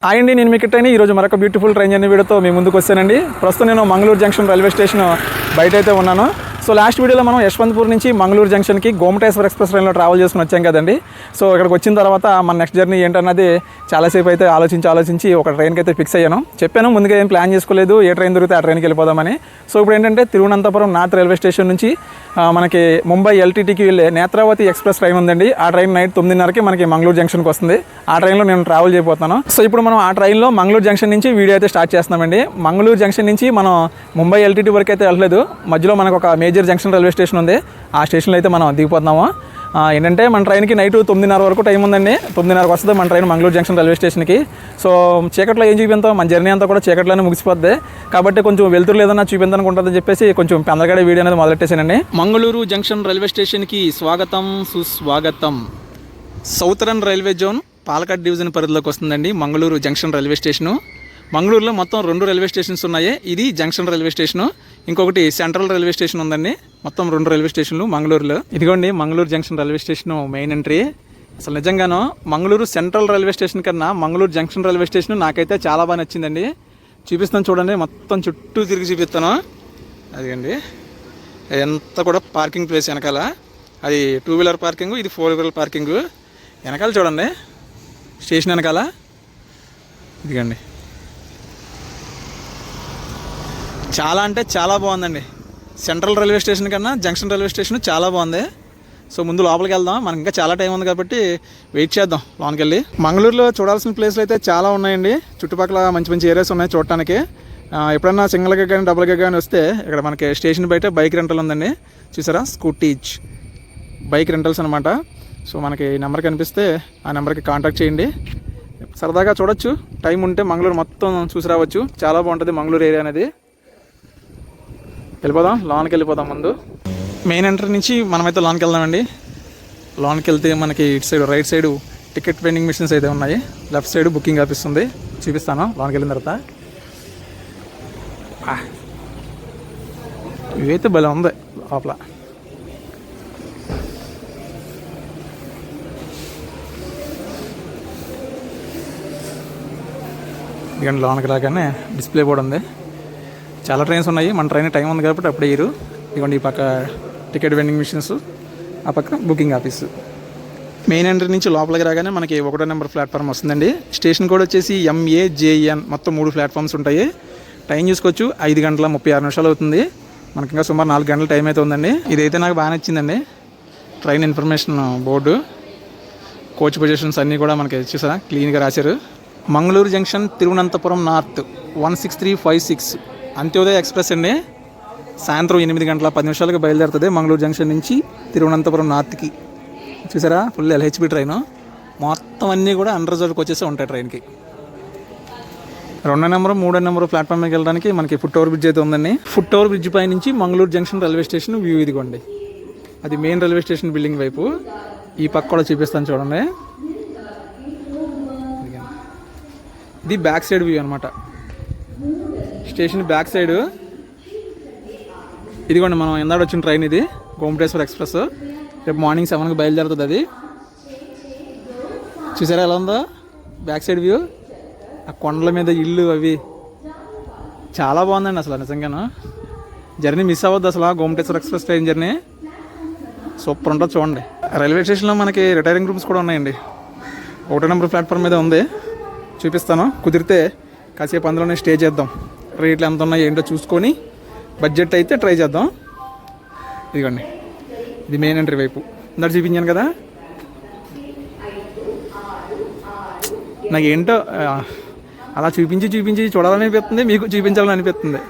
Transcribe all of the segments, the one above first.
Hi అండి, నేను మీకు ట్రైన్ ఈరోజు మరొక బ్యూటిఫుల్ ట్రైన్ జర్నీ వీడియోతో మీ ముందుకు వచ్చానండి. ప్రస్తుతం నేను మంగళూరు జంక్షన్ రైల్వే స్టేషన్ బయట అయితే ఉన్నాను. సో లాస్ట్ వీడియోలో మనం యశ్వంతపూర్ నుంచి మంగళూరు జంక్షన్కి గోమటేశ్వర్ ఎక్స్ప్రెస్ ట్రైన్లో ట్రావెల్ చేసుకుని వచ్చాం కదండి. సో ఇక్కడికి వచ్చిన తర్వాత మన నెక్స్ట్ జర్నీ ఏంటన్నది చాలాసేపు అయితే ఆలోచించి ఒక ట్రైన్కి అయితే ఫిక్స్ అయ్యాను. చెప్పాను ముందుగా ఏం ప్లాన్ చేసుకోలేదు, ఏ ట్రైన్ దొరికితే ఆ ట్రైన్కి వెళ్ళిపోదామని. సో ఇప్పుడు ఏంటంటే తిరువనంతపురం నార్త్ రైల్వే స్టేషన్ నుంచి మనకి ముంబై ఎల్టీటీకి వెళ్ళే నేత్రావతి ఎక్స్ప్రెస్ ట్రైన్ ఉందండి. ఆ ట్రైన్ నైట్ 9:30కి మనకి మంగళూరు జంక్షన్కి వస్తుంది. ఆ ట్రైన్లో నేను ట్రావెల్ చేయబోతున్నాను. సో ఇప్పుడు మనం ఆ ట్రైన్లో మంగళూరు జంక్షన్ నుంచి వీడియో అయితే స్టార్ట్ చేస్తున్నామండి. మంగళూరు జంక్షన్ నుంచి మనం ముంబై ఎల్టీటీ వరకు అయితే వెళ్ళలేదు. మధ్యలో మనకు ఒక మేజర్ జంక్షన్ రైల్వే స్టేషన్ ఉంది. ఆ స్టేషన్లో అయితే మనం దిగిపోతున్నాము. ఏంటంటే మన ట్రైన్కి నైట్ 9:30 వరకు టైం ఉందండి. 9:30కి వస్తుంది మన ట్రైన్ మంగళూరు జంక్షన్ రైల్వే స్టేషన్కి. సో చీకట్లో ఏం చూపిస్తాం, మన జర్నీ అంతా కూడా చీకట్లోనే ముగిసిపోద్ది. కాబట్టి కొంచెం వెళ్తురు లేదన్నా చూపించాలని ఉంటుందని చెప్పేసి కొంచెం పెందలగడే వీడియో అనేది మొదలెట్టేసానండి. మంగళూరు జంక్షన్ రైల్వే స్టేషన్కి స్వాగతం సుస్వాగతం. సౌతరన్ రైల్వే జోన్ పాలకాడ్ డివిజన్ పరిధిలోకి వస్తుందండి మంగళూరు జంక్షన్ రైల్వే స్టేషను. మంగళూరులో మొత్తం 2 రైల్వే స్టేషన్స్ ఉన్నాయి. ఇది జంక్షన్ రైల్వే స్టేషను, ఇంకొకటి సెంట్రల్ రైల్వే స్టేషన్ ఉందండి. మొత్తం 2 రైల్వే స్టేషన్లు మంగళూరులో. ఇదిగోండి Mangaluru junction railway station main entry. అసలు నిజంగానో మంగళూరు సెంట్రల్ రైల్వే స్టేషన్ కన్నా మంగళూరు జంక్షన్ రైల్వే స్టేషన్ నాకైతే చాలా బాగా నచ్చిందండి. చూపిస్తాను చూడండి, మొత్తం చుట్టూ తిరిగి చూపిస్తాను. అదిగండి ఎంత కూడా పార్కింగ్ ప్లేస్ వెనకాల, అది 2 వీలర్ పార్కింగ్, ఇది 4 వీలర్ పార్కింగ్. వెనకాల చూడండి స్టేషన్ వెనకాల. ఇదిగండి చాలా అంటే చాలా బాగుందండి. సెంట్రల్ రైల్వే స్టేషన్ కన్నా జంక్షన్ రైల్వే స్టేషన్ చాలా బాగుంది. సో ముందు లోపలికి వెళ్దాం, మనకి ఇంకా చాలా టైం ఉంది కాబట్టి వెయిట్ చేద్దాం లోనికి వెళ్ళి. మంగళూరులో చూడాల్సిన ప్లేస్లు అయితే చాలా ఉన్నాయండి. చుట్టుపక్కల మంచి మంచి ఏరియాస్ ఉన్నాయి చూడటానికి. ఎప్పుడన్నా సింగిల్గా కానీ డబుల్గా కానీ వస్తే ఇక్కడ మనకి స్టేషన్ బయట బైక్ రెంటల్ ఉందండి. చూసారా, స్కూటీజ్ బైక్ రెంటల్స్ అనమాట. సో మనకి నెంబర్ కనిపిస్తే ఆ నెంబర్కి కాంటాక్ట్ చేయండి. సరదాగా చూడొచ్చు, టైం ఉంటే మంగళూరు మొత్తం చూసి రావచ్చు. చాలా బాగుంటుంది మంగళూరు ఏరియా అనేది. వెళ్ళిపోదాం, లోన్కి వెళ్ళిపోదాం. ముందు మెయిన్ ఎంట్రీ నుంచి మనమైతే లోన్కి వెళ్దామండి. లోన్కి వెళ్తే మనకి ఇటు side right side ticket vending machines అయితే ఉన్నాయి, లెఫ్ట్ సైడ్ బుకింగ్ ఆఫీస్ ఉంది. చూపిస్తాను లోన్కి వెళ్ళిన తర్వాత. ఇవైతే భలే ఉంది లోపల. ఎందుకంటే లోన్కి రాగానే డిస్ప్లే బోర్డు ఉంది. చాలా ట్రైన్స్ ఉన్నాయి, మన ట్రైన్ టైం ఉంది కాబట్టి అప్పుడే ఇరు. ఇదిగోండి ఈ పక్క టికెట్ వెండింగ్ మిషన్స్, ఆ పక్క బుకింగ్ ఆఫీసు. మెయిన్ ఎంట్రీ నుంచి లోపలికి రాగానే మనకి 1వ నెంబర్ ప్లాట్ఫామ్ వస్తుందండి. స్టేషన్ కోడ్ వచ్చేసి MAJN. మొత్తం 3 ప్లాట్ఫామ్స్ ఉంటాయి. టైం చూసుకోవచ్చు, 5 గంటల 36 నిమిషాలు అవుతుంది. మనకి ఇంకా సుమారు 4 గంటల టైం అయితే ఉందండి. ఇదైతే నాకు బాగా నచ్చిందండి. Train information board, coach positions అన్నీ కూడా మనకి చూసారా క్లీన్గా రాశారు. Mangaluru junction Thiruvananthapuram north 16356 Antyodaya express అండి. సాయంత్రం 8 గంటల 10 నిమిషాలకు బయలుదేరుతుంది మంగళూరు జంక్షన్ నుంచి తిరువనంతపురం నార్త్కి. చూసారా, ఫుల్ LHB ట్రైను. మొత్తం అన్నీ కూడా అండర్ రిజర్వ్కి వచ్చేసి ఉంటాయి ట్రైన్కి. 2వ నెంబరు 3వ నెంబరు ప్లాట్ఫామ్ మీదకి వెళ్ళడానికి మనకి ఫుట్ ఓవర్ బ్రిడ్జ్ అయితే ఉందండి. ఫుట్ ఓవర్ బ్రిడ్జ్ పై నుంచి Mangaluru junction railway station view ఇదిగోండి. అది మెయిన్ రైల్వే స్టేషన్ బిల్డింగ్ వైపు. ఈ పక్క కూడా చూపిస్తాను చూడండి. ఇది బ్యాక్ సైడ్ వ్యూ అనమాట, స్టేషన్ బ్యాక్ సైడ్. ఇదిగోండి మనం ఎందాడు వచ్చిన ట్రైన్ ఇది, గోమటేశ్వర్ ఎక్స్ప్రెస్. రేపు మార్నింగ్ 7కి బయలుదేరుతుంది అది. చూసారా ఎలా ఉందో బ్యాక్ సైడ్ వ్యూ. ఆ కొండల మీద ఇల్లు అవి చాలా బాగుందండి. అసలు నిజంగాను జర్నీ మిస్ అవ్వద్దు అసలు. గోమటేశ్వర్ ఎక్స్ప్రెస్ ట్రైన్ జర్నీ సూపర్ ఉంటుంది చూడండి. రైల్వే స్టేషన్లో మనకి రిటైరింగ్ రూమ్స్ కూడా ఉన్నాయండి. 1వ నెంబర్ ప్లాట్ఫామ్ మీద ఉంది, చూపిస్తాను. కుదిరితే కాసేపు అందులోనే స్టే చేద్దాం. రేట్లు ఎంత ఉన్నాయి ఏంటో చూసుకొని బడ్జెట్ అయితే ట్రై చేద్దాం. ఇదిగోండి ఇది మెయిన్ ఎంట్రీ వైపు. ఇందాక చూపించాను కదా, నాకు ఏంటో అలా చూపించి చూడాలని అనిపిస్తుంది, మీకు చూపించాలని అనిపిస్తుంది.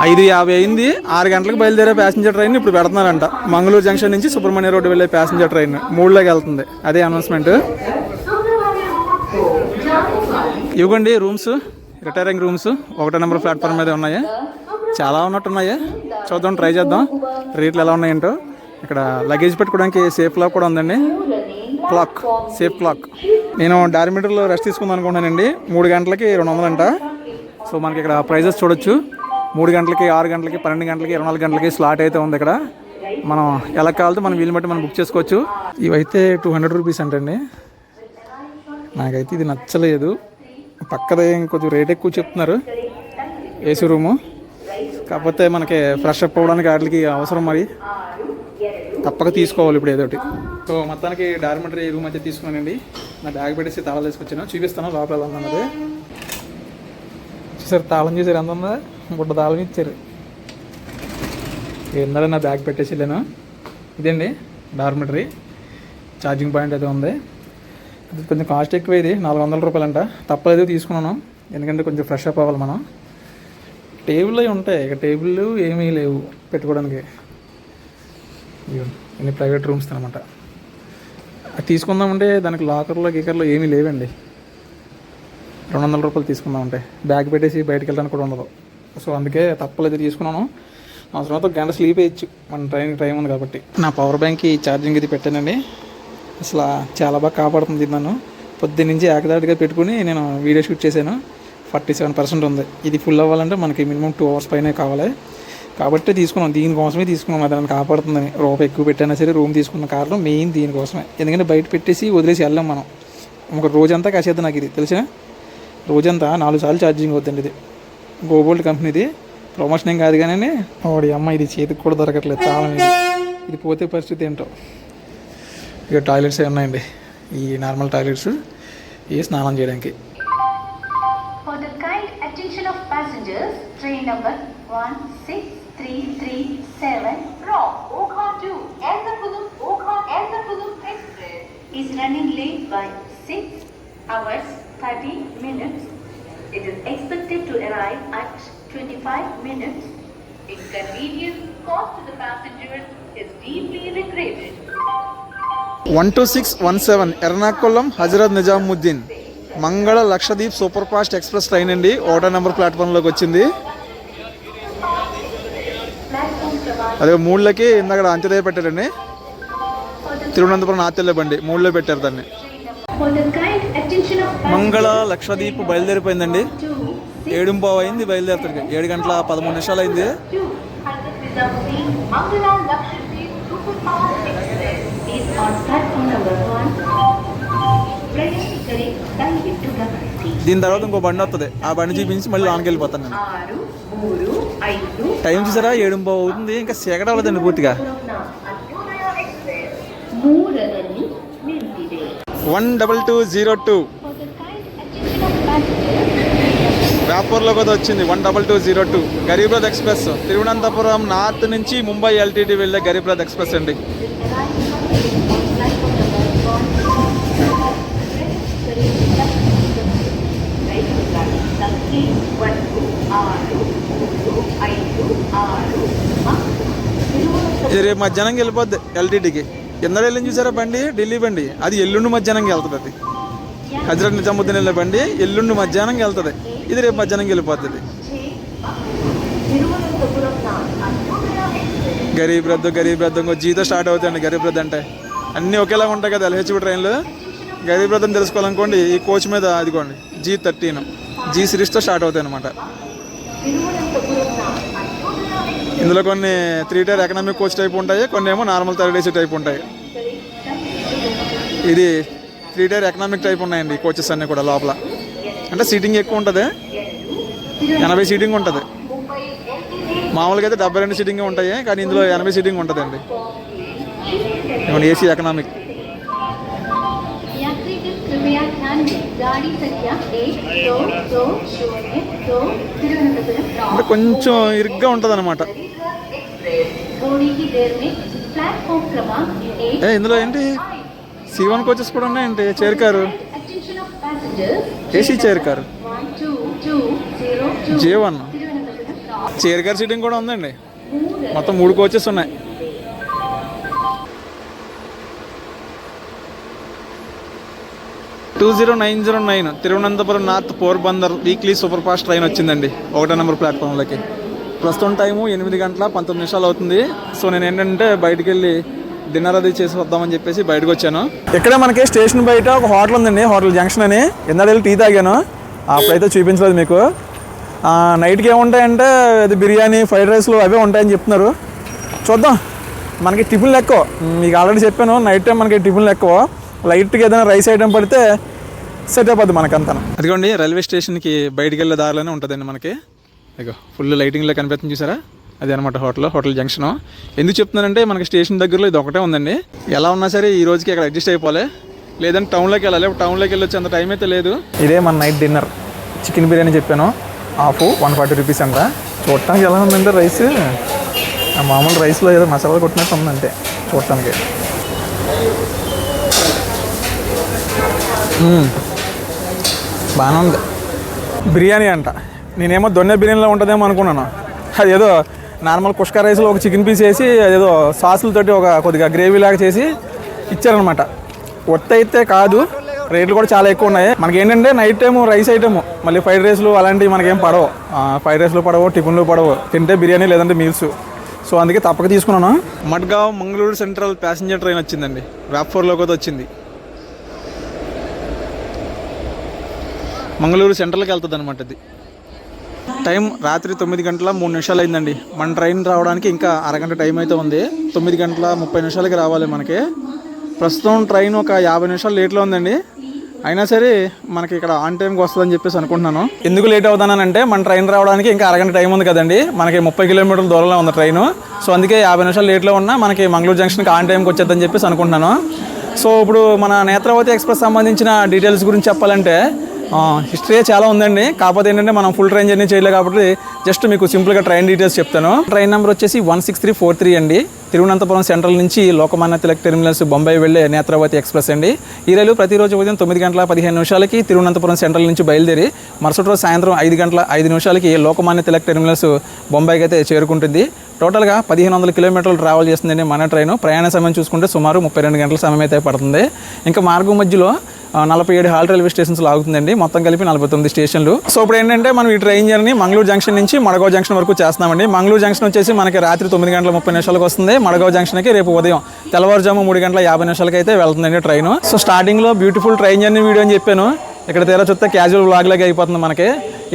ఐదు 50 అయింది. 6 గంటలకు బయలుదేరే ప్యాసింజర్ ట్రైన్ ఇప్పుడు పెడుతున్నారంట. మంగళూరు జంక్షన్ నుంచి సుబ్రహ్మణ్య రోడ్డు వెళ్ళే ప్యాసింజర్ ట్రైన్ 3లోకి వెళ్తుంది. అదే అనౌన్స్మెంట్. ఇవ్వండి రూమ్స్, రిటైరింగ్ రూమ్స్ 1వ నెంబర్ ప్లాట్ఫామ్ మీద ఉన్నాయి. చాలా ఉన్నట్టున్నాయి, చూద్దాం ట్రై చేద్దాం రేట్లు ఎలా ఉన్నాయంటో. ఇక్కడ లగేజ్ పెట్టుకోవడానికి సేఫ్ లాక్ కూడా ఉందండి. Clock, safe clock. నేను డార్మిటర్లో రెస్ట్ తీసుకుందాం అనుకుంటున్నానండి. 3 గంటలకి 200 అంట. సో మనకి ఇక్కడ ప్రైజెస్ చూడొచ్చు. 3 గంటలకి, 6 గంటలకి, 12 గంటలకి, 24 గంటలకి స్లాట్ అయితే ఉంది ఇక్కడ. మనం ఎలా కావాలితే మనం వీలు బట్టి మనం బుక్ చేసుకోవచ్చు. ఇవైతే 200 రూపీస్ అంటండి. నాకైతే ఇది నచ్చలేదు. పక్కదే ఇంకొంచెం రేట్ ఎక్కువ చెప్తున్నారు ఏసీ రూము. కాకపోతే మనకి ఫ్రెష్ అప్ అవ్వడానికి వాటికి అవసరం, మరి తప్పక తీసుకోవాలి ఇప్పుడు ఏదోటి. సో మొత్తానికి డార్మిటరీ రూమ్ అయితే తీసుకున్నానండి. నా బ్యాగ్ పెట్టేసి తాళం తీసుకొచ్చాను, చూపిస్తాను లోపల ఎలా ఉన్నది. చూసారు తాళం, చూసారు ఎంత ఉందా, బుడ్డ తాళం ఇచ్చారు. ఏందా నా బ్యాగ్ పెట్టేసి వెళ్ళాను. ఇదండి డార్మిటరీ. ఛార్జింగ్ పాయింట్ అయితే ఉంది. ఇది కొంచెం కాస్ట్ ఎక్కువ, ఇది 400 రూపాయలంట. తప్పలేదు తీసుకున్నాను, ఎందుకంటే కొంచెం ఫ్రెష్ అప్ అవ్వాలి మనం. టేబుల్ అవి ఉంటాయి, ఇక టేబుల్ ఏమీ లేవు పెట్టుకోవడానికి. ఇన్ని ప్రైవేట్ రూమ్స్ అనమాట. అది తీసుకుందామంటే దానికి లాకర్లో గీకర్లో ఏమీ లేవండి. 200 రూపాయలు తీసుకుందామంటే బ్యాగ్ పెట్టేసి బయటకు వెళ్ళడానికి కూడా ఉండదు. సో అందుకే తప్పలేదు తీసుకున్నాను. అవసరం అయితే 1 గంట స్లీప్ వేయచ్చు, మన ట్రైన్కి టైం ఉంది కాబట్టి. నా పవర్ బ్యాంక్కి ఛార్జింగ్ ఇది పెట్టానండి. అసలు చాలా బాగా కాపాడుతుంది నన్ను. పొద్దున్నుంచి ఏకదాటిగా పెట్టుకుని నేను వీడియో షూట్ చేశాను. 47% ఉంది. ఇది ఫుల్ అవ్వాలంటే మనకి మినిమం 2 అవర్స్ పైనే కావాలి. కాబట్టి తీసుకున్నాం, దీనికోసమే తీసుకున్నాం. అది నన్ను కాపాడుతుందని. రూపాయి ఎక్కువ పెట్టైనా సరే రూమ్ తీసుకున్న కారణం మెయిన్ దీనికోసమే. ఎందుకంటే బయట పెట్టేసి వదిలేసి వెళ్ళాం మనం. ఒక రోజంతా కాసేద్దాం. నాకు ఇది తెలిసిన రోజంతా 4 సార్లు ఛార్జింగ్ అవుతుంది. ఇది గోబోల్ట్ కంపెనీది, ప్రమోషన్ ఏం కాదు కానీ వాడి అమ్మ ఇది చేతికి కూడా దొరకట్లేదు చాలా. ఇది పోతే పరిస్థితి ఏంటో. ఇక టాయిలెట్స్ ఉన్నాయండి, ఈ నార్మల్ టాయిలెట్స్, ఈ స్నానం చేయడానికి. Passengers, train number 16337 from Okha to Ernakulam Express is running late by 6 hours 30 minutes. It is expected to arrive at 25 minutes. Inconvenience caused to the passengers is deeply regretted. 12617 Ernakulam Hazrat Nizamuddin మంగళ Lakshadweep super fast express train అండి. 1వ number ప్లాట్ఫామ్లోకి వచ్చింది. అదే 3లకి ఇందాక అంత్యోదయ పెట్టారండి. Thiruvananthapuram north బండి 3లో పెట్టారు దాన్ని. మంగళ లక్షదీప్ బయలుదేరిపోయిందండి. 7:15 అయింది బయలుదేరుతుంది. 7 గంటల 13 నిమిషాలు అయింది. దీని తర్వాత ఇంకో బండి వస్తుంది, ఆ బండి చూపించి మళ్ళీ లోనికి వెళ్ళిపోతాను నేను. టైం చూసారా 7:15 అవుతుంది, ఇంకా సెగడ అవ్వదండి పూర్తిగా. 12202 వ్యాపూర్లో కూడా వచ్చింది. 12202 గరీబ్ రథ్ ఎక్స్ప్రెస్, తిరువనంతపురం నార్త్ నుంచి ముంబై ఎల్టీటీ వెళ్ళే గరీబ్ రథ్ ఎక్స్ప్రెస్ అండి. ఇది రేపు మధ్యాహ్నంకి వెళ్ళిపోద్ది ఎల్టీటీకి. కింద వెళ్ళి చూసారా బండి, ఢిల్లీ బండి, అది ఎల్లుండి మధ్యాహ్నంకి వెళ్తుంది. అది హజరత్ నిజాముద్దీన్ వెళ్ళే బండి ఎల్లుండి మధ్యాహ్నంకి వెళ్తుంది. ఇది రేపు మధ్యాహ్నంకి వెళ్ళిపోతుంది. గరీబ్ రథ్ ఇంకో జీతో స్టార్ట్ అవుతాయండి. గరీబ్ రథ్ అంటే అన్నీ ఒకేలాగా ఉంటాయి కదా ఎల్హెచ్బి ట్రైన్లు. గరీబ్ రథ్ అని తెలుసుకోవాలనుకోండి, ఈ కోచ్ మీద అదిగోండి G13 G సిరీస్తో స్టార్ట్ అవుతాయి అనమాట. ఇందులో కొన్ని 3 టైర్ ఎకనామిక్ కోచ్ టైప్ ఉంటాయి, కొన్ని ఏమో నార్మల్ థర్డ్ ఏసీ టైప్ ఉంటాయి. ఇది 3 టైర్ ఎకనామిక్ టైప్ ఉన్నాయండి కోచెస్ అన్నీ కూడా. లోపల అంటే సీటింగ్ ఎక్కువ ఉంటుంది, 80 సీటింగ్ ఉంటుంది. మామూలుగా అయితే 72 సీటింగ్ ఉంటాయి, కానీ ఇందులో 80 సీటింగ్ ఉంటుందండి. AC economic. అంటే కొంచెం ఇరుగ్గా ఉంటుంది అనమాట. ఇందులో ఏంటి C1 కోచెస్ కూడా ఉన్నాయండి. Chair car, AC chair car J1 chair car seating కూడా ఉందండి. మొత్తం 3 కోచెస్ ఉన్నాయి. (200909) Thiruvananthapuram north Porbandar weekly super fast train వచ్చిందండి 1వ నెంబర్ ప్లాట్ఫామ్లోకి. ప్రస్తుతం టైము 8:19 అవుతుంది. సో నేను ఏంటంటే బయటికి వెళ్ళి డిన్నర్ అది చేసి వద్దామని చెప్పేసి బయటకు వచ్చాను. ఇక్కడే మనకి స్టేషన్ బయట ఒక హోటల్ ఉందండి, హోటల్ జంక్షన్ అని. ఇందాక వెళ్ళి టీ తాగాను, అప్పుడైతే చూపించలేదు మీకు. నైట్కి ఏముంటాయంటే అది బిర్యానీ, ఫ్రైడ్ రైస్లు అవే ఉంటాయని చెప్తున్నారు. చూద్దాం. మనకి టిఫిన్లు ఎక్కువ, మీకు ఆల్రెడీ చెప్పాను, నైట్ టైం మనకి టిఫిన్లు ఎక్కువ. లైట్గా ఏదైనా రైస్ ఐటమ్ పడితే సెట్ అయిపోద్ది మనకంతా. అదిగోండి రైల్వే స్టేషన్కి బయటికి వెళ్ళే దారిలోనే ఉంటుందండి మనకి. ఇగో ఫుల్ లైటింగ్లో కనిపిస్తుంది చూసారా, అది అనమాట హోటల్ జంక్షన్. ఎందుకు చెప్తున్నానంటే మనకి స్టేషన్ దగ్గరలో ఇది ఒకటే ఉందండి. ఎలా ఉన్నా సరే ఈ రోజుకి అక్కడ అడ్జస్ట్ అయిపోవాలి, లేదంటే టౌన్లోకి వెళ్ళాలి. టౌన్లోకి వెళ్ళి వచ్చేంత టైం అయితే లేదు. ఇదే మన నైట్ డిన్నర్. చికెన్ బిర్యానీ చెప్పాను, హాఫ్ 140 రూపీస్ అంట. చూడటానికి ఎలా ఉందంటే రైస్ మామూలు రైస్లో ఏదో మసాలా కొట్టినట్టు ఉందంటే చూడటానికి. బాగానే ఉంది. బిర్యానీ అంట, నేనేమో దొన్నె బిర్యానీలో ఉంటుందేమో అనుకున్నాను. అదేదో నార్మల్ కుష్కా రైస్లో ఒక చికెన్ పీస్ వేసి అదేదో సాసులతోటి ఒక కొద్దిగా గ్రేవీ లాగా చేసి ఇచ్చారనమాట. ఒత్త అయితే కాదు, రేట్లు కూడా చాలా ఎక్కువ ఉన్నాయి. మనకి ఏంటంటే నైట్ టైము రైస్ ఐటము, మళ్ళీ ఫ్రైడ్ రైస్లు అలాంటివి మనకేం పడవు. ఫ్రైడ్ రైస్లు పడవు, టిఫిన్లు పడవు, తింటే బిర్యానీ లేదంటే మీల్స్. సో అందుకే తప్పక తీసుకున్నాను. Madgaon Mangaluru central passenger train వచ్చిందండి, వ్యాప్4లోకి అయితే వచ్చింది. మంగళూరు సెంట్రల్కి వెళ్తుంది అనమాట. ఇది టైం రాత్రి 9:03 అయిందండి. మన ట్రైన్ రావడానికి ఇంకా అరగంట టైం అయితే ఉంది. 9:30 రావాలి మనకి. ప్రస్తుతం ట్రైన్ ఒక 50 నిమిషాలు లేట్లో ఉందండి. అయినా సరే మనకి ఇక్కడ ఆన్ టైంకి వస్తుందని చెప్పేసి అనుకుంటున్నాను. ఎందుకు లేట్ అవుతానంటే మన ట్రైన్ రావడానికి ఇంకా అరగంట టైం ఉంది కదండి. మనకి 30 కిలోమీటర్ల దూరంలో ఉంది ట్రైను. సో అందుకే 50 నిమిషాలు లేట్లో ఉన్నా మనకి మంగళూరు జంక్షన్కి ఆన్ టైంకి వచ్చేద్దని చెప్పేసి అనుకుంటున్నాను. సో ఇప్పుడు మన నేత్రావతి ఎక్స్ప్రెస్ సంబంధించిన డీటెయిల్స్ గురించి చెప్పాలంటే హిస్టరీ చాలా ఉందండి. కాకపోతే ఏంటంటే మనం ఫుల్ ట్రైన్ జర్నీ చేయలేదు కాబట్టి జస్ట్ మీకు సింపుల్గా ట్రైన్ డీటెయిల్స్ చెప్తాను. ట్రైన్ నెంబర్ వచ్చేసి 16343 అండి. తిరువనంతపురం సెంట్రల్ నుంచి లోకమాన్య తిలక్ టెర్మినల్స్ బొంబాయి వెళ్ళే నేత్రావతి ఎక్స్ప్రెస్ అండి. ఈ రైలు ప్రతిరోజు ఉదయం 9:15 తిరువనంతపురం సెంట్రల్ నుంచి బయలుదేరి మరుసటి రోజు సాయంత్రం 5:05 లోకమాన్య తిలక్ టెర్మినల్స్ బొంబాయికి అయితే చేరుకుంటుంది. టోటల్గా 1500 కిలోమీటర్లు ట్రావెల్ చేస్తుందండి మన ట్రైన్. ప్రయాణ సమయం చూసుకుంటే సుమారు 32 గంటల సమయం అయితే పడుతుంది. ఇంకా మార్గం మధ్యలో 47 హాల్ రైల్వే స్టేషన్స్లో ఆగుతుందండి. మొత్తం కలిపి 49 స్టేషన్లు. సో ఇప్పుడు ఏంటంటే మనం ఈ ట్రైన్ జర్నీ మంగళూరు జంక్షన్ నుంచి మడగావ్ జంక్షన్ వరకు చేస్తున్నామండి. మంగళూరు జంక్షన్ వచ్చేసి మనకి రాత్రి 9:30 వస్తుంది. మడగావ్ జంక్షన్కి రేపు ఉదయం తెల్లవారుజాము 3:50 అయితే వెళ్తుందండి ట్రైన్. సో స్టార్టింగ్లో బ్యూటిఫుల్ ట్రైన్ జర్నీ వీడియో అని చెప్పాను. ఇక్కడ తీరా చూస్తే క్యాజువల్ వ్లాగ్ లాగా అయిపోతుంది మనకి.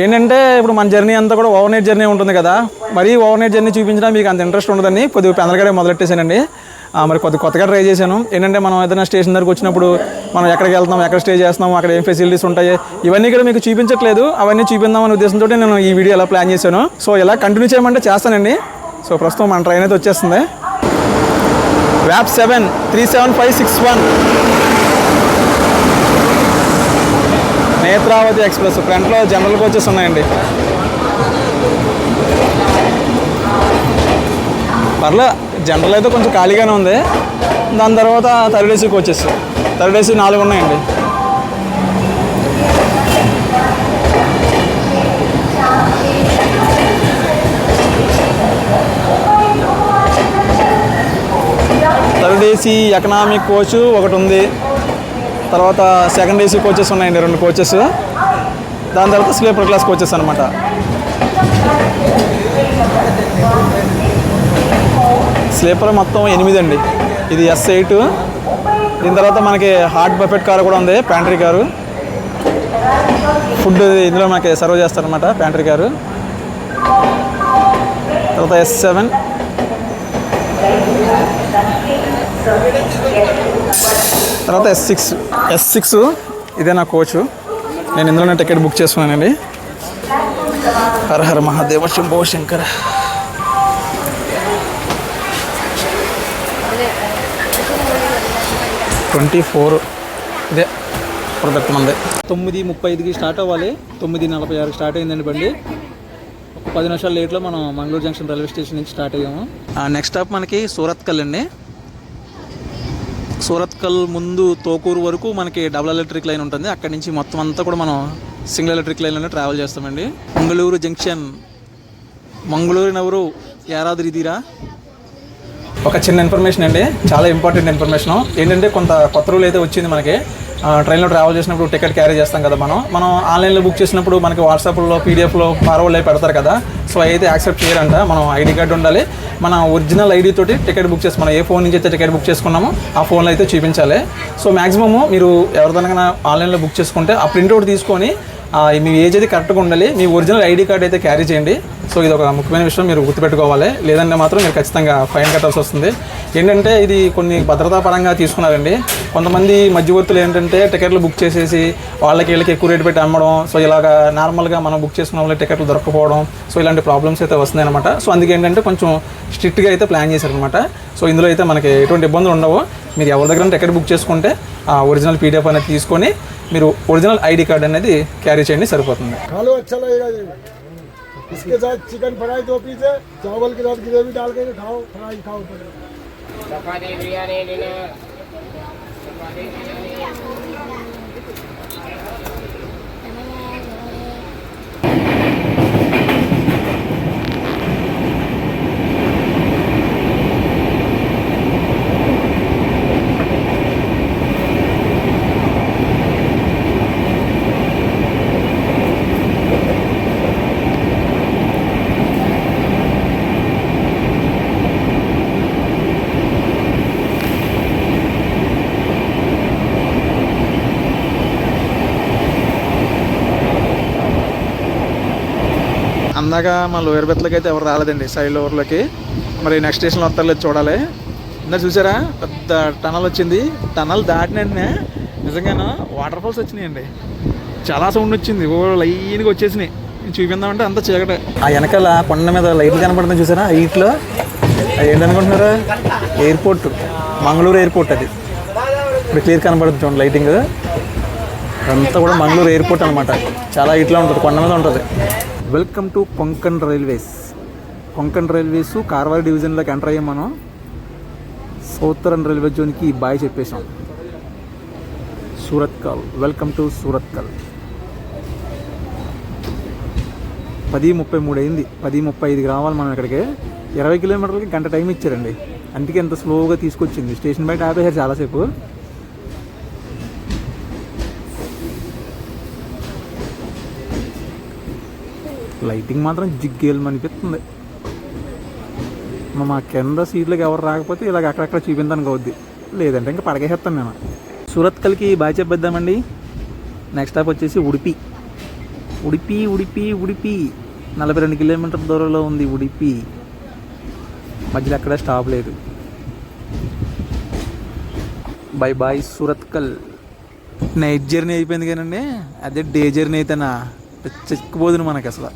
ఏంటంటే ఇప్పుడు మన జర్నీ అంతా కూడా ఓవర్ నైట్ జర్నీ ఉంటుంది కదా. మరీ ఓవర్ నైట్ జర్నీ చూపించడం మీకు అంత ఇంట్రెస్ట్ ఉండదని కొద్దిగా పెందలగానే మొదలెట్టేసానండి. మరి కొత్తగా ట్రై చేశాను. ఏంటంటే మనం ఏదైనా స్టేషన్ దగ్గరకు వచ్చినప్పుడు మనం ఎక్కడికి వెళ్తున్నాం, ఎక్కడ స్టే చేస్తున్నాం, అక్కడ ఏం ఫెసిలిటీస్ ఉంటాయి, ఇవన్నీ కూడా మీకు చూపించట్లేదు. అవన్నీ చూపిందామనే ఉద్దేశంతో నేను ఈ వీడియో ఎలా ప్లాన్ చేశాను. సో ఇలా కంటిన్యూ చేయమంటే చేస్తానండి. సో ప్రస్తుతం మన ట్రైన్ అయితే వచ్చేస్తుంది. వ్యాప్7 37561 నేత్రావతి ఎక్స్ప్రెస్. ఫ్రంట్లో జనరల్ కోచెస్ ఉన్నాయండి. పర్లే, జనరల్ అయితే కొంచెం ఖాళీగానే ఉంది. దాని తర్వాత third AC coaches, third AC 4 ఉన్నాయండి. థర్డ్ ఏసీ ఎకనామిక్ కోచ్ ఒకటి ఉంది. తర్వాత సెకండ్ ఏసీ కోచెస్ ఉన్నాయండి, 2 కోచెస్. దాని తర్వాత స్లీపర్ క్లాస్ కోచెస్ అనమాట. స్లీపర్ మొత్తం 8 అండి. ఇది S8. దీని తర్వాత మనకి హాట్ బఫెట్ కారు కూడా ఉంది, ప్యాంట్రీ కారు. ఫుడ్ ఇందులో మనకి సర్వ్ చేస్తారనమాట ప్యాంట్రీ కారు. తర్వాత S7. తర్వాత S6 ఇదే నా కోచ్. నేను ఇందులోనే టికెట్ బుక్ చేసుకున్నానండి. హర హర మహాదేవ శంభో శంకర. ఇదే ప్రొడక్ట్ మంది. 9:35 స్టార్ట్ అవ్వాలి. 9:46 స్టార్ట్ అయిందండి బండి. ఒక 10 నిమిషాలు లేట్లో మనం మంగళూరు జంక్షన్ రైల్వే స్టేషన్ నుంచి స్టార్ట్ అయ్యాము. నెక్స్ట్ స్టాప్ మనకి సూరత్కల్ అండి. సూరత్కల్ ముందు తోకూరు వరకు మనకి డబుల్ ఎలక్ట్రిక్ లైన్ ఉంటుంది. అక్కడి నుంచి మొత్తం అంతా కూడా మనం సింగిల్ ఎలక్ట్రిక్ లైన్లోనే ట్రావెల్ చేస్తామండి. మంగళూరు జంక్షన్. మంగళూరునెవరు యారాద్రి తీరా. ఒక చిన్న ఇన్ఫర్మేషన్ అండి, చాలా ఇంపార్టెంట్ ఇన్ఫర్మేషన్. ఏంటంటే కొంత కొత్త రూల్ అయితే వచ్చింది మనకి. ట్రైన్లో ట్రావెల్ చేసినప్పుడు టికెట్ క్యారీ చేస్తాం కదా మనం ఆన్లైన్లో బుక్ చేసినప్పుడు మనకి వాట్సాప్లో పీడిఎఫ్లో ఫార్వర్డ్ అయి పెడతారు కదా, సో అయితే యాక్సెప్ట్ చేయరంట. మనం ఐడి కార్డు ఉండాలి, మన ఒరిజినల్ ఐడి తోటి టికెట్ బుక్ చేసి మనం ఏ ఫోన్ నుంచి అయితే టికెట్ బుక్ చేసుకున్నామో ఆ ఫోన్లో అయితే చూపించాలి. సో మ్యాక్సిమము మీరు ఎవరిదైనా ఆన్లైన్లో బుక్ చేసుకుంటే ఆ ప్రింట్అవుట్ తీసుకొని మీ ఏజ్ అయితే కరెక్ట్గా ఉండాలి, మీ ఒరిజినల్ ఐడి కార్డ్ అయితే క్యారీ చేయండి. సో ఇది ఒక ముఖ్యమైన విషయం, మీరు గుర్తుపెట్టుకోవాలి. లేదంటే మాత్రం మీరు ఖచ్చితంగా ఫైన్ కట్టాల్సి వస్తుంది. ఏంటంటే ఇది కొన్ని భద్రతా పరంగా తీసుకున్నారండి. కొంతమంది మధ్యవర్తులు ఏంటంటే టికెట్లు బుక్ చేసేసి వాళ్ళకి వీళ్ళకి ఎక్కువ రేటు పెట్టి అమ్మడం, సో ఇలాగా నార్మల్గా మనం బుక్ చేసుకున్న వాళ్ళకి టికెట్లు దొరకపోవడం, సో ఇలాంటి ప్రాబ్లమ్స్ అయితే వస్తున్నాయి అనమాట. సో అందుకే ఏంటంటే కొంచెం స్ట్రిక్ట్గా అయితే ప్లాన్ చేశారనమాట. సో ఇందులో అయితే మనకి ఎటువంటి ఇబ్బందులు ఉండవు. మీరు ఎవరి దగ్గర టికెట్ బుక్ చేసుకుంటే ఆ ఒరిజినల్ పీడిఎఫ్ అనేది తీసుకొని మీరు ఒరిజినల్ ఐడి కార్డ్ అనేది క్యారీ చేయండి, సరిపోతుంది. इसके साथ चिकन फ्राई 2 पीस है, चावल के साथ ग्रेवी डाल के खाओ, फ्राई खाओ। चपाती बिरयानी डिनर అందాక మా లోయర్ బెత్లకి అయితే ఎవరు రాలేదండి, సైడ్ లోవర్లోకి. మరి నెక్స్ట్ స్టేషన్లో వస్తారలేదు చూడాలి. ఇందాక చూసారా పెద్ద టనల్ వచ్చింది, టనల్ దాటిన వెంటనే నిజంగానే వాటర్ ఫాల్స్ వచ్చినాయండి. చాలా సౌండ్ వచ్చింది, ఓ లైన్గా వచ్చేసినాయి. చూపిందామంటే అంత చీకటే. ఆ వెనకాల కొండ మీద లైట్లు కనపడుతుంది చూసారా, వీటిలో అది ఏంటనుకుంటున్నారా, ఎయిర్పోర్ట్, మంగళూరు ఎయిర్పోర్ట్. అది ఇప్పుడు క్లియర్ కనపడుతుంది చూడండి లైటింగ్. అంతా కూడా మంగళూరు ఎయిర్పోర్ట్ అనమాట. చాలా ఇట్లా ఉంటుంది, కొండ మీద ఉంటుంది. Welcome to Konkan railways. Konkan railways Karwar డివిజన్లోకి ఎంటర్ అయ్యాం మనం. సౌతర్న్ రైల్వే జోన్కి బాయ్ చెప్పేసాం. Surathkal, welcome to Surathkal. 10:33 అయింది, 10:35కి రావాలి మనం ఇక్కడికి. 20 కిలోమీటర్లకి గంట టైం ఇచ్చారండి, అందుకే ఎంత స్లోగా తీసుకొచ్చింది. స్టేషన్ బయట ఆపేసారు చాలాసేపు. లైటింగ్ మాత్రం జిగ్గేలు అనిపిస్తుంది. మా కింద సీట్లకు ఎవరు రాకపోతే ఇలాగ అక్కడక్కడ చూపించడానికి అవుద్ది, లేదంటే ఇంకా పడకేసేస్తాను నేను. సూరత్కల్కి బాగా చెప్పేద్దామండి. నెక్స్ట్ స్టాప్ వచ్చేసి ఉడిపి. ఉడిపి ఉడిపి ఉడిపి 42 కిలోమీటర్ దూరంలో ఉంది ఉడిపి. మధ్యలో ఎక్కడ స్టాప్ లేదు. Bye bye Surathkal. Night journey అయిపోయింది కానండి, అదే డే జర్నీ అయితేనా చెక్కిపోదును మనకి. అసలు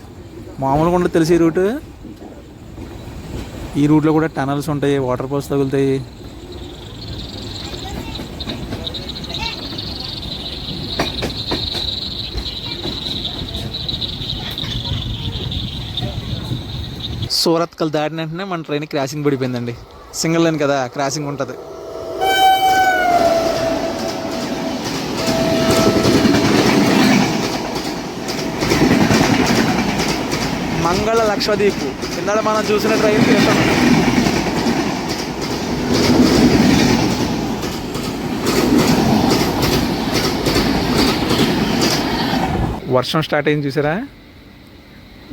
మామూలుగా ఉండదు తెలిసి రూట్. ఈ రూట్లో కూడా టనల్స్ ఉంటాయి, వాటర్ ఫాల్స్ తగులుతాయి. సూరత్కల్ దాటిన వెంటనే మన ట్రైన్ క్రాసింగ్ పడిపోయిందండి. సింగిల్ లైన్ కదా, క్రాసింగ్ ఉంటుంది. మంగళ లక్షద్వీప్ ఇందాక మనం చూసిన ట్రైన్ రిటర్న్. వర్షం స్టార్ట్ అయింది చూసారా.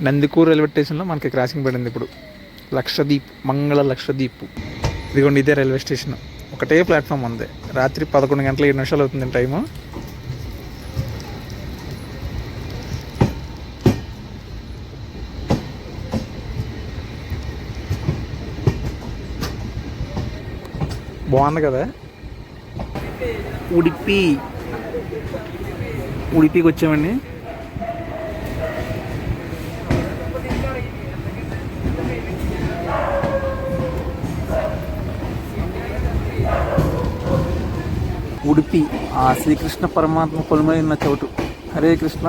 నందికూర్ రైల్వే స్టేషన్లో మనకి క్రాసింగ్ పడింది ఇప్పుడు. లక్షద్వీప్, మంగళ లక్షద్వీప్. ఇదిగోండి ఇదే రైల్వే స్టేషన్. ఒకటే ప్లాట్ఫామ్ ఉంది. రాత్రి 11 గంటల 7 నిమిషాలు అవుతుంది టైము. బాగుంది కదా. ఉడిపికి వచ్చామండి. ఉడిపి ఆ శ్రీకృష్ణ పరమాత్మ కొలుమై ఉన్న చోటు. Hare Krishna,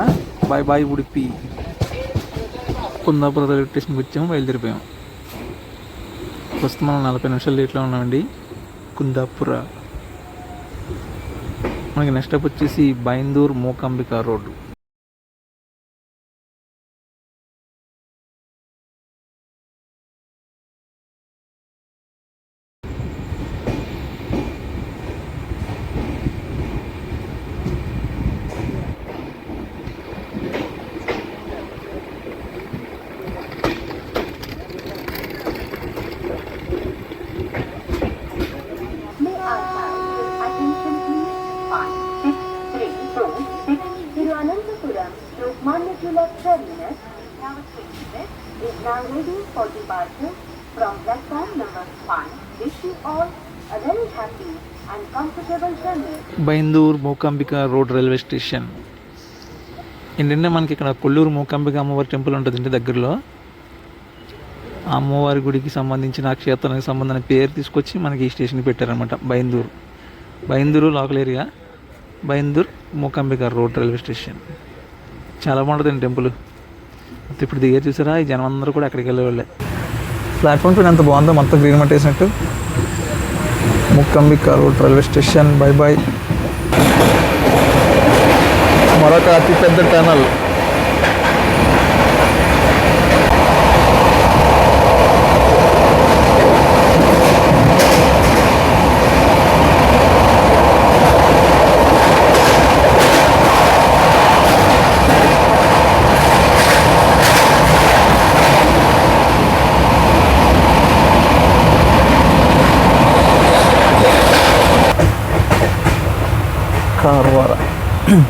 bye bye Udupi. Kundapuram railway స్టేషన్కి వచ్చాము, బయలుదేరిపోయాము. ప్రస్తుతం మనం 40 నిమిషాలు లేట్లో ఉన్నామండి. కుందాపుర. మనకి నెక్స్ట్ స్టెప్ వచ్చేసి Byndoor Mookambika road. now ready for departure from platform number 5. Wish you all a very happy and comfortable journey. Byndoor Mookambika road railway station. ఏంటంటే మనకి ఇక్కడ కొల్లూరు మూకాంబిక అమ్మవారి టెంపుల్ ఉంటుంది ఇంటి దగ్గరలో. ఆ అమ్మవారి గుడికి సంబంధించిన ఆ క్షేత్రానికి సంబంధించిన పేరు తీసుకొచ్చి మనకి ఈ స్టేషన్కి పెట్టారనమాట. Byndoor local area. Byndoor Mookambika road railway station చాలా బాగుంటుందండి టెంపుల్. ఇప్పుడు దిగే చూసారా, ఈ జనం అందరూ కూడా అక్కడికి వెళ్ళేవాళ్ళే. ప్లాట్ఫామ్ చూడండి ఎంత బాగుందో, మొత్తం గ్రీన్ మట్ వేసినట్టు. Mookambika road railway station by by. మరొక అతిపెద్ద టనల్.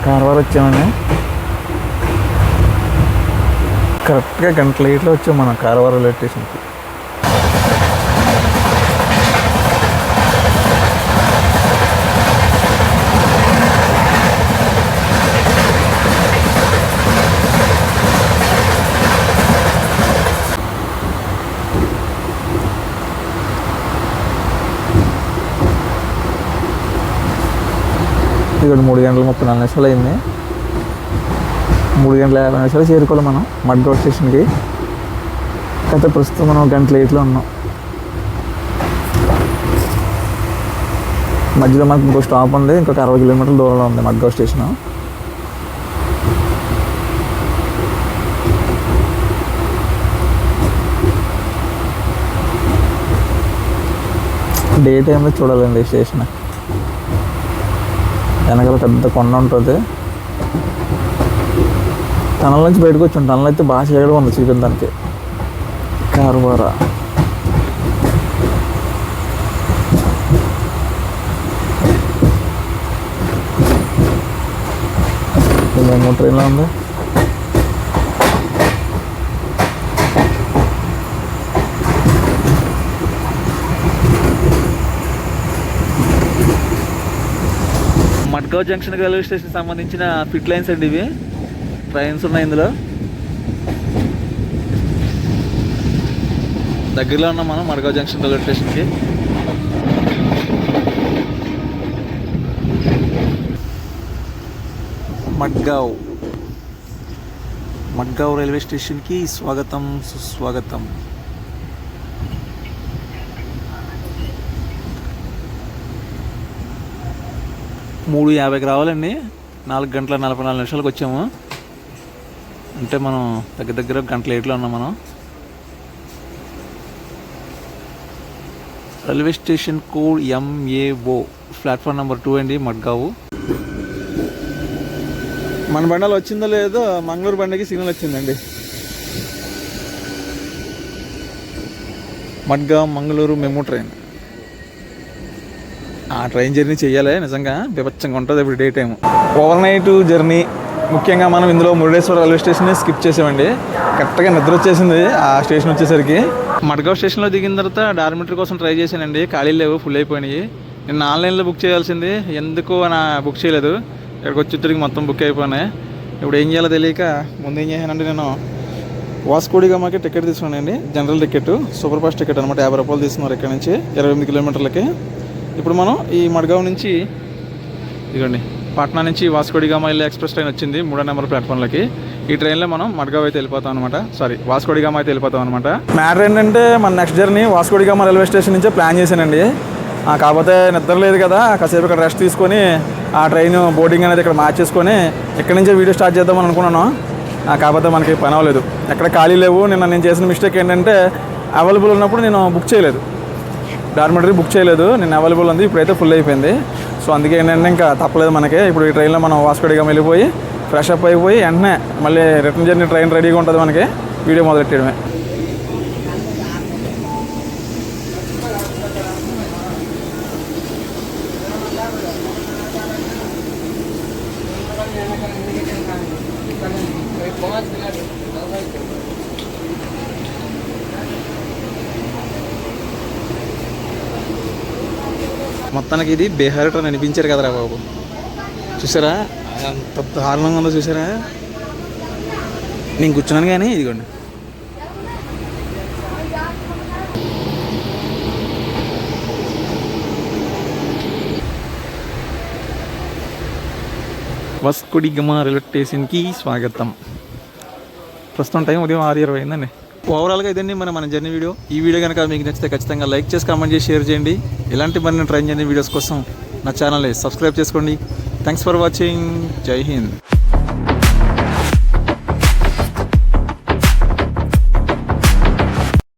కార్వార వచ్చామండి. కరెక్ట్గా గంట లేట్లో వచ్చాం మనం కార్వార రైల్వే స్టేషన్కి. ఇక్కడ 3 గంటల 34 నిమిషాలు అయింది. 3 గంటల 50 నిమిషాలు చేరుకోవాలి మనం మడ్గావ్ స్టేషన్కి. అయితే ప్రస్తుతం మనం గంట లేట్లో ఉన్నాం. మధ్యలో మనకు ఇంకో స్టాప్ ఉంది, ఇంకొక 60 కిలోమీటర్ల దూరంలో ఉంది మడ్గావ్ స్టేషన్. డే టైంలో చూడాలండి ఈ స్టేషన్. వెనకాల పెద్ద కొండ ఉంటుంది. టనల్ నుంచి బయటకు వచ్చాం. టనల్ అయితే బాగా చేయడం ఉంది చూపించడానికి. కార్వార మేము ట్రైన్లో ఉంది. మడ్గావ్ జంక్షన్ రైల్వే స్టేషన్ సంబంధించిన పిట్ లైన్స్ అండి ఇవి. ట్రైన్స్ ఉన్నాయి ఇందులో. దగ్గరలో ఉన్నాం మనం మడ్గావ్ జంక్షన్ రైల్వే స్టేషన్కి. మడ్గావ్ రైల్వే స్టేషన్కి స్వాగతం సుస్వాగతం. మూడు 50కి రావాలండి. 4 గంటల 44 నిమిషాలకు వచ్చాము. అంటే మనం దగ్గర గంట లేట్లో ఉన్నాం మనం. Railway station code MAO, platform number 2 అండి మడ్గావు. మన బండలు వచ్చిందో లేదో మంగళూరు బండికి సిగ్నల్ వచ్చిందండి. Madgaon Mangaluru memo train. ఆ ట్రైన్ జర్నీ చేయాలి, నిజంగా బీభత్సంగా ఉంటుంది ఇప్పుడు day time. Over night journey. ముఖ్యంగా మనం ఇందులో మురుడేశ్వర రైల్వే స్టేషన్ స్కిప్ చేసామండి. కరెక్ట్గా నిద్ర వచ్చేసింది ఆ స్టేషన్ వచ్చేసరికి. మడ్గావ్ స్టేషన్లో దిగిన తర్వాత డార్మిటరీ కోసం ట్రై చేశానండి. ఖాళీ లేవు, ఫుల్ అయిపోయినాయి. నేను ఆన్లైన్లో బుక్ చేయాల్సింది, ఎందుకు నా బుక్ చేయలేదు. ఇక్కడికి వచ్చి తిరిగి మొత్తం బుక్ అయిపోయినాయి. ఇప్పుడు ఏం చేయాలో తెలియక ముందు ఏం చేశానంటే నేను వాస్కోడిగామాకి టికెట్ తీసుకున్నానండి. General ticket, super fast ticket అనమాట. 50 రూపాయలు తీసుకున్నారు ఇక్కడ నుంచి 28 కిలోమీటర్లకి. ఇప్పుడు మనం ఈ మడ్గావ్ నుంచి ఇదిగోండి పాట్నా నుంచి వాస్కోడిగామా వెళ్ళే ఎక్స్ప్రెస్ ట్రైన్ వచ్చింది 3వ నెంబర్ ప్లాట్ఫామ్లకి. ఈ ట్రైన్లో మనం మడ్గావ్ అయితే వెళ్ళిపోతాం అనమాట. వాస్కోడిగామా అయితే వెళ్ళిపోతాం అనమాట. మ్యాటర్ ఏంటంటే మన next journey Vasco da Gama railway station నుంచే ప్లాన్ చేశానండి. కాకపోతే నిద్ర లేదు కదా, కాసేపు ఇక్కడ రెస్ట్ తీసుకొని ఆ ట్రైన్ బోర్డింగ్ అనేది ఇక్కడ మార్చేసుకొని ఇక్కడ నుంచే వీడియో స్టార్ట్ చేద్దామని అనుకున్నాను. కాకపోతే మనకి పని అవ్వలేదు, ఎక్కడ ఖాళీ లేవు. నిన్న నేను చేసిన మిస్టేక్ ఏంటంటే అవైలబుల్ ఉన్నప్పుడు నేను బుక్ చేయలేదు, డార్మిటరీ బుక్ చేయలేదు. నేను అవైలబుల్ ఉంది, ఇప్పుడైతే ఫుల్ అయిపోయింది. సో అందుకే ఏంటంటే ఇంకా తప్పలేదు మనకి. ఇప్పుడు ఈ ట్రైన్లో మనం వాస్కోడిగామా వెళ్ళిపోయి ఫ్రెష్ అప్ అయిపోయి వెంటనే మళ్ళీ రిటర్న్ జర్నీ ట్రైన్ రెడీగా ఉంటుంది మనకి. వీడియో మొదలెట్టడమే. మొత్తానికి ఇది బీహార్ ట్రైన్ అనిపించారు కదరా బాబు. చూసారా ఎంత దారుణంగా ఉందో చూసారా. నేను కూర్చున్నాను కానీ ఇదిగోండి. వాస్కో డి గామా రైల్వే స్టేషన్కి స్వాగతం. ప్రస్తుతం టైం ఉదయం 6:20 అయిందండి. ఓవరాల్గా ఇదండి మన జర్నీ వీడియో. ఈ వీడియో కనుక మీకు నచ్చితే ఖచ్చితంగా లైక్ చేసి కామెంట్ చేసి షేర్ చేయండి. ఇలాంటి మరిన్ని ట్రైన్ జర్నీ వీడియోస్ కోసం నా ఛానల్ని సబ్స్క్రైబ్ చేసుకోండి. Thanks for watching. జై హింద్.